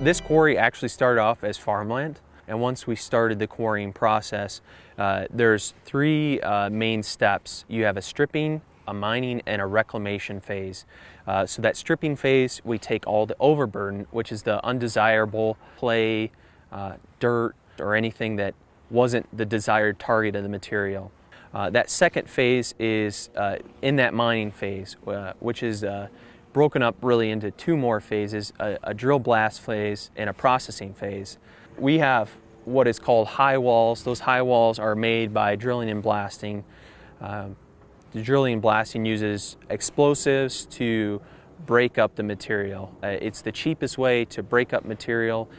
This quarry actually started off as farmland, and once we started the quarrying process, there's three main steps. You have a stripping, a mining, and a reclamation phase. So that stripping phase, we take all the overburden, which is the undesirable clay, dirt, or anything that wasn't the desired target of the material. That second phase is in that mining phase, which is broken up really into two more phases, a drill blast phase and a processing phase. We have what is called high walls. Those high walls are made by drilling and blasting. The drilling and blasting uses explosives to break up the material. It's the cheapest way to break up material,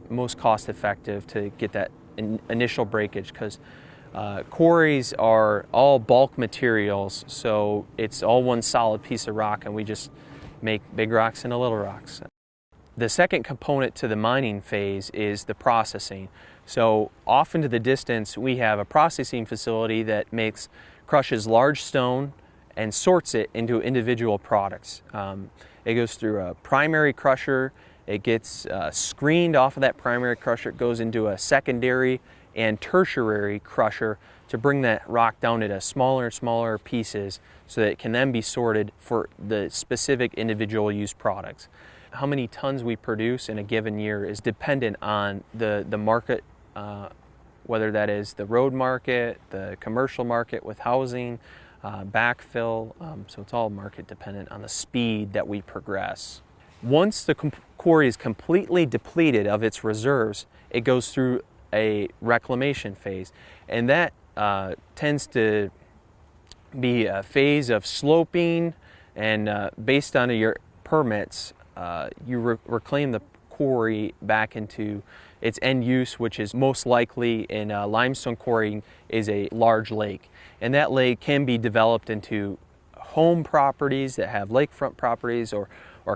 most cost effective to get that initial breakage, because quarries are all bulk materials, so it's all one solid piece of rock, and we just make big rocks into little rocks. The second component to the mining phase is the processing. So off into the distance, we have a processing facility that crushes large stone and sorts it into individual products. It goes through a primary crusher, it gets screened off of that primary crusher, it goes into a secondary and tertiary crusher to bring that rock down into smaller and smaller pieces so that it can then be sorted for the specific individual use products. How many tons we produce in a given year is dependent on the market, whether that is the road market, the commercial market with housing, backfill, so it's all market dependent on the speed that we progress. Once the quarry is completely depleted of its reserves, it goes through a reclamation phase, and that tends to be a phase of sloping, and based on your permits, you reclaim the quarry back into its end use, which is most likely in limestone quarrying is a large lake, and that lake can be developed into home properties that have lakefront properties, or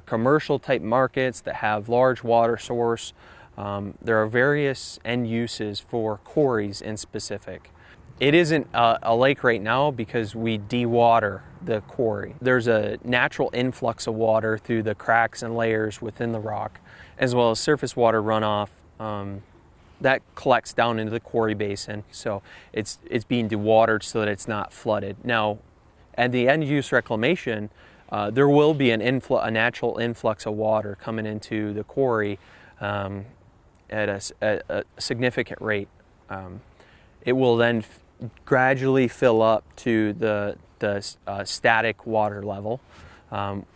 commercial type markets that have large water source. There are various end uses for quarries in specific. It isn't a lake right now because we dewater the quarry. There's a natural influx of water through the cracks and layers within the rock, as well as surface water runoff that collects down into the quarry basin. So it's being dewatered so that it's not flooded. Now, at the end use reclamation, there will be a natural influx of water coming into the quarry at a significant rate. It will then gradually fill up to the static water level,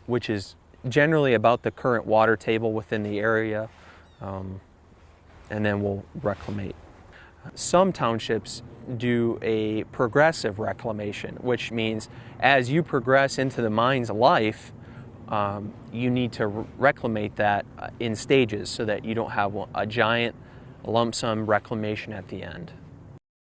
which is generally about the current water table within the area, and then we'll reclimate. Some townships do a progressive reclamation, which means as you progress into the mine's life, you need to reclimate that in stages so that you don't have a giant lump sum reclamation at the end.